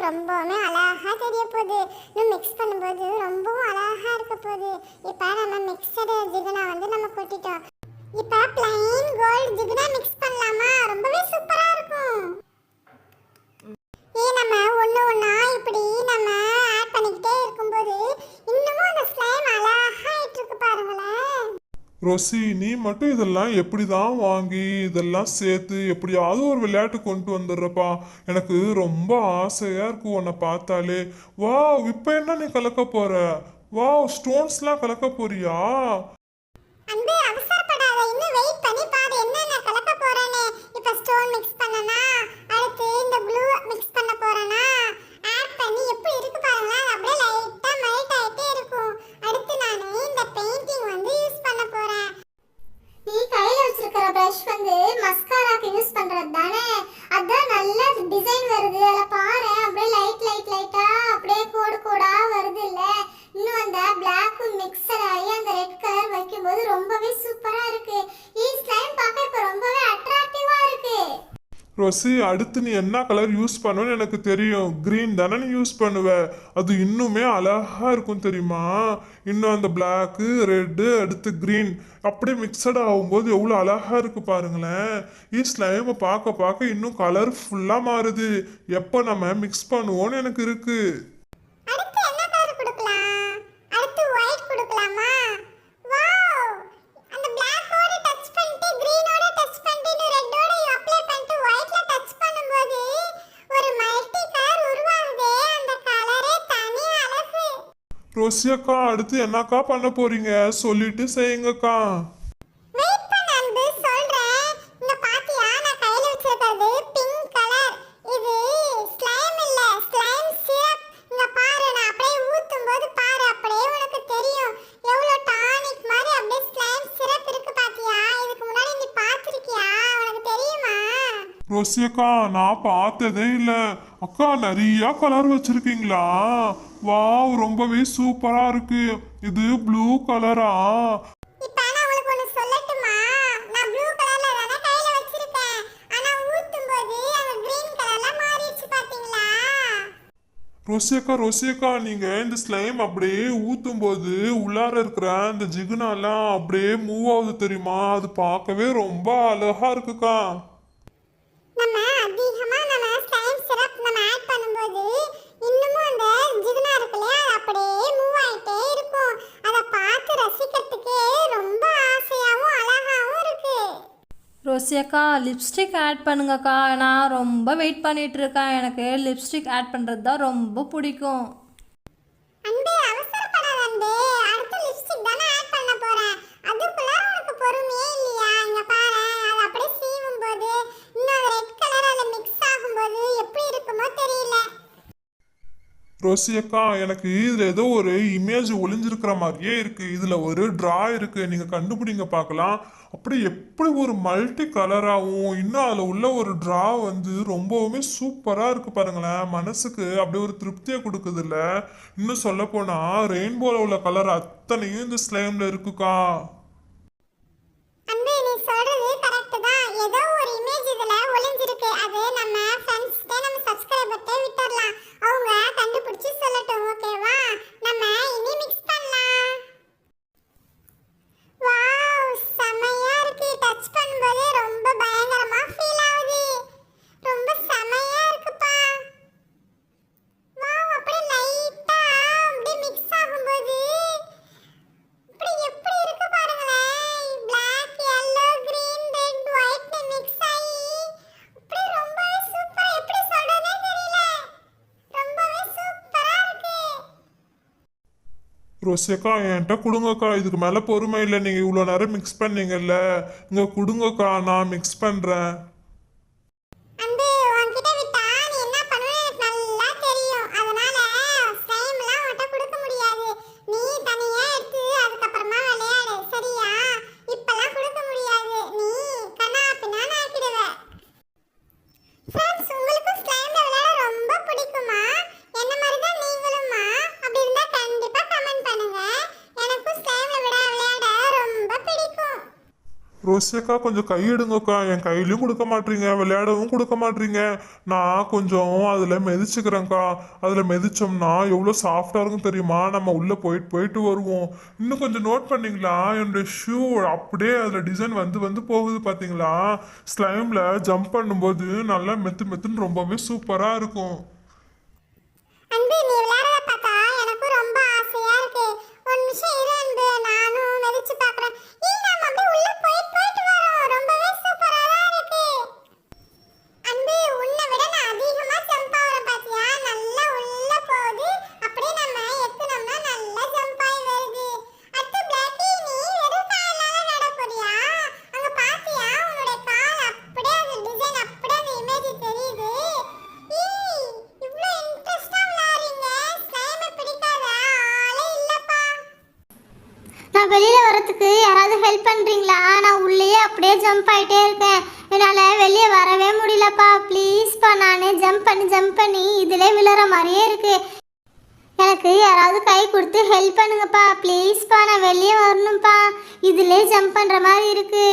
ரொம்பவுமே அழகா தெரிய போகுது. இன்னும் மிக்ஸ் பண்ணும்போது ரொம்பவும் அழகா இருக்க போகுது. இப்போ நம்ம மிக்சடு ஜிகனா வந்து நம்ம கொட்டிட்டோம். இப்போ plain gold ஜிகனா மிக்ஸ் பண்ணலாமா? ரொம்பவே சூப்பரா இருக்கும். நம்ம ஒண்ணு ஒண்ணா இப்படி நம்ம ஆட் பண்ணிக்கிட்டே இருக்கும்போது இன்னமும் அந்த ஸ்லைம் அழகா ஆயிட்டு இருக்கு பாருங்களேன். ரோசி, நீ மட்டும் இதெல்லாம் எப்படிதான் வாங்கி இதெல்லாம் சேர்த்து எப்படியாவது ஒரு விளையாட்டு கொண்டு வந்துடுறப்பா. எனக்கு ரொம்ப ஆசையா இருக்கு உன்னை பார்த்தாலே. வா, இப்ப என்ன நீ கலக்க போற? வா, ஸ்டோன்ஸ்லாம் கலக்க போறியா? அன்பு, அவசரப்படாத, இன்னும் வெயிட் பண்ணி பாரு என்னென்ன கலக்க போறேன்னு. இப்ப ஸ்டோன் மிக்ஸ் பண்ணனா, அடுத்து இந்த ப்ளூ மிக்ஸ் பண்ண போறேனா, ஆட் பண்ணி எப்படி இருக்கு பாருங்களேன். அப்படியே லைட்டா மெல்ட் ஆயிட்டே இருக்கும். அடுத்து நான் இந்த பெயிண்டிங் வந்து யூஸ் பண்ண போறேன். நீ கையில வச்சிருக்கிற பிரஷ் வந்து மஸ்காராக்கு யூஸ் பண்றது தானே? அதான் நல்ல டிசைன் வருது. அத பாரு, அப்படியே லைட்டா அப்படியே கோடு கோடா வருது இல்ல. இன்னும் அந்த பிளாக் மிக்ஸர் ஆகி அந்த ரெட் கலர் வைக்கும்போது ரொம்பவே சூப்பரா இருக்கு. இந்த ஸ்லைம் பார்க்க இப்ப ரொம்பவே அட்ராக்டிவா இருக்கு. ரோசி, அடுத்து நீ என்ன கலர் யூஸ் பண்ணுவேன்னு எனக்கு தெரியும். கிரீன் தானே நீ யூஸ் பண்ணுவ. அது இன்னுமே அழகா இருக்கும் தெரியுமா? இன்னும் அந்த பிளாக்கு ரெட்டு அடுத்து கிரீன் அப்படியே மிக்சட் ஆகும்போது எவ்வளோ அழகா இருக்கு பாருங்களேன். ஸ்லைமை பார்க்க பார்க்க இன்னும் கலர் ஃபுல்லாக மாறுது. எப்போ நம்ம மிக்ஸ் பண்ணுவோன்னு எனக்கு இருக்கு. அடுத்து என்ன கலர் கொடுக்கலாம்? அடுத்து ஒயிட் கொடுக்கலாமா? வாவ், அந்த பிளாக்கோட டச் பண்ணிட்டு கிரீனோட டச் பண்ணிட்டு ரெட்டோட அப்ளை பண்ணிட்டு ஒயிட்ல டச் பண்ணும்போது ஒரு மல்டி கலர் உருவாகுதே. அந்த கலரே தனி அழகு. ரோசி அக்கா, அடுத்து என்னக்கா பண்ண போறீங்க? சொல்லிட்டு செய்யுங்கக்கா. வெயிட் பண்ண அன்பு, சொல்றேன். இங்க பாத்தியா, நான் கையில வச்சிருக்கிறது பிங்க் கலர். இது ஸ்லைம் இல்ல, ஸ்லைம் சிரப். இங்க பாரு, நான் அப்படியே ஊத்தும்போது பாரு, அப்படியே உனக்கு தெரியும் எவ்வளவு டானிக் மாதிரி அப்படியே ஸ்லைம் சிரப் இருக்கு. பாத்தியா? இதுக்கு முன்னாடி நீ பாத்திருக்கியா? உனக்கு தெரியுமா? ரோசி அக்கா, நான் பார்த்ததே இல்லை. அக்கா, நிறைய கலர் வச்சிருக்கீங்களா? வாவ், ரொம்பவே சூப்பரா இருக்கு. இது ப்ளூ கலரா? இப்ப நான் உங்களுக்கு ஒன்னு சொல்லட்டுமா? நான் ப்ளூ கலர்ல தான கையில வச்சிருக்கேன். ஆனா ஊத்தும்போது அந்த கிரீன் கலர்ல மாறிடுச்சு பாத்தீங்களா? ரோசி அக்கா, நீங்க இந்த ஸ்லைம் அப்படியே ஊத்தும் போது உள்ளார இருக்கிற அந்த ஜிகுனாலாம் அப்படியே மூவ் ஆகுது தெரியுமா? அது பார்க்கவே ரொம்ப அழகா இருக்குக்கா. நம்ம அதிகமா நம்ம ஸ்லைம் சிரப் நம்ம ஆட் பண்ணும்போது இன்னமும் அந்த ஜிகுனா இருக்கு இல்லையா, அது அப்படியே மூவ் ஆயிட்டே இருக்கும். அதை பார்த்து ரசிக்கிறதுக்கே ரொம்ப ஆசையாவும் அழகாவும் இருக்கு. ரோசி அக்கா, லிப்ஸ்டிக் ஆட் பண்ணுங்கக்கா. நான் ரொம்ப வெயிட் பண்ணிட்டு இருக்கேன். எனக்கு லிப்ஸ்டிக் ஆட் பண்ணுறது தான் ரொம்ப பிடிக்கும். அன்பே, அவசரப்படாத அன்பே. அடுத்து லிப்ஸ்டிக் தானே ஆட் பண்ண போறேன். அதுக்குள்ள உனக்கு பொறுமையே இல்லையா? இங்க பாரு, அது அப்படியே சீவும் போது இன்னும் அது ரெட் கலர் அதுல மிக்ஸ் ஆகும்போது எப்படி இருக்குமோ தெரியல. ரோசி அக்கா, எனக்கு இதுல ஏதோ ஒரு இமேஜ் ஒளிஞ்சிருக்கிற மாதிரியே இருக்கு. இதுல ஒரு டிரா இருக்கு, நீங்க கண்டுபிடிங்க பார்க்கலாம். அப்படி எப்படி ஒரு மல்டி கலராகவும் இன்னும் அதுல உள்ள ஒரு டிரா வந்து ரொம்பவுமே சூப்பரா இருக்கு பாருங்களேன். மனசுக்கு அப்படியே ஒரு திருப்தியை கொடுக்குது இல்ல. இன்னும் சொல்ல போனா ரெயின்போல உள்ள கலர் அத்தனையும் இந்த ஸ்லைம்ல இருக்குக்கா. அன்பே, நீ சொல்றது கரெக்ட் தான். ஏதோ ஒரு இமேஜ் இதுல ஒளிஞ்சிருக்கு. அது நம்ம ஃப்ரெண்ட்ஸ்ட்டே நம்ம சப்ஸ்கிரைபர்ட்டே விட்டுறலாம். அவங்க கண்டுபிடிச்சு சொல்லட்டும். ஓகேவா? நம்ம இனி மிக்ஸ் பண்ணலாம். வாவ், செமையா இருக்கு. டச் பண்ணும்போதே ரொம்ப பயங்கரமா ஃபீல் ஆகுது. ரொம்ப செமையா இருக்குப்பா. வாவ், அப்படியே லைட்டா அப்படியே மிக்ஸ் ஆகும்போது இப்படி எப்படி இருக்கு பாருங்களேன். Black, yellow, green, red, white mix ஆகி இப்படி ரொம்பவே சூப்பரா, எப்படி சொல்றதுனே தெரியல. ரொம்பவே சூப்பரா இருக்கு. ரோசி அக்கா, என்கிட்ட கொடுங்கக்கா. இதுக்கு மேல பொறுமை இல்லை. நீங்க இவ்வளோ நேரம் மிக்ஸ் பண்ணீங்கல்ல, இங்க கொடுங்கக்கா, நான் மிக்ஸ் பண்றேன். அன்பு, உன்கிட்ட விட்டா நீ என்ன பண்ணுவேன்னு எனக்கு நல்லா தெரியும். அதனால ஸ்லைம்லாம் உன்கிட்ட கொடுக்க முடியாது. நீ தனியா எடுத்து அதுக்கப்புறமா விளையாடு, சரியா? இப்பெல்லாம் கொடுக்க முடியாது. நீ கண்ணா பின்னான்னு ஆக்கிடுவ. ஃப்ரெண்ட்ஸ், உங்களுக்கும் ஸ்லைம்ல விளையாட ரொம்ப பிடிக்குமா? என்ன மாதிரி தான் நீங்களுமா? அப்படி இருந்தா கண்டிப்பா கமெண்ட் பண்ணுங்க. எனக்கும் ஸ்லைம்ல விளையாட ரொம்ப பிடிக்கும். ரோசியக்கா கொஞ்சம் கை எடுங்கக்கா, என் கையிலயும் கொடுக்க மாட்டீங்க, விளையாடவும் கொடுக்க மாட்டீங்க. நான் கொஞ்சம் அதில் மிதிச்சுக்கிறேன்க்கா. அதில் மிதிச்சோம்னா எவ்வளோ சாஃப்டாக இருக்கும் தெரியுமா? நம்ம உள்ளே போயிட்டு போயிட்டு வருவோம். இன்னும் கொஞ்சம் நோட் பண்ணீங்களா? என்னுடைய ஷூ அப்படியே அதில் டிசைன் வந்து வந்து போகுது பார்த்தீங்களா? ஸ்லைமில் ஜம்ப் பண்ணும்போது நல்லா மெத்து மெத்துன்னு ரொம்பவே சூப்பராக இருக்கும். அன்பு நீ விளையாடுறத பார்த்தா எனக்கும் ரொம்ப ஆசையா இருக்கு. ஒரு நிமிஷம் இரு அன்பு, நானும் மிதிச்சு பார்க்கறேன். நம்ம அப்படியே உள்ள போயிட்டு வரோம். ரொம்பவே சூப்பரா தான் இருக்கு. அன்பு உன்னை விட நான் அதிகமா ஜம்ப் ஆவறேன் பாத்தியா? நல்லா உள்ள போகுது. அப்படியே நம்ம எத்துனோம்னா நல்லா ஜம்ப் ஆகி வருது. அடுத்து பிளாக்கி, நீ வெறும் காலால நட போறியா? அங்க பாத்தியா உன்னோட கால் அப்படியே அந்த டிசைன் அப்படியே அந்த இமேஜ் தெரியுது. ஏய் இவ்ளோ இன்ட்ரெஸ்டா விளையாடுறீங்க. ஸ்லைமை பிடிக்காத ஆளே இல்லப்பா. நான் வெளியில வரதுக்கு யாராவது ஹெல்ப் பண்றீங்களா? நான் உள்ளேயே அப்படியே ஜம்ப் ஆயிட்டே இருக்கேன். என்னால வெளியே வரவே முடியலப்பா. ப்ளீஸ்ப்பா, நானே ஜம்ப் பண்ணி இதிலே விழுற மாதிரியே இருக்கு. எனக்கு யாராவது கை கொடுத்து ஹெல்ப் பண்ணுங்கப்பா. ப்ளீஸ்ப்பா, நான் வெளியே வரணும்ப்பா. இதிலே ஜம்ப் பண்ற மாதிரி இருக்கு.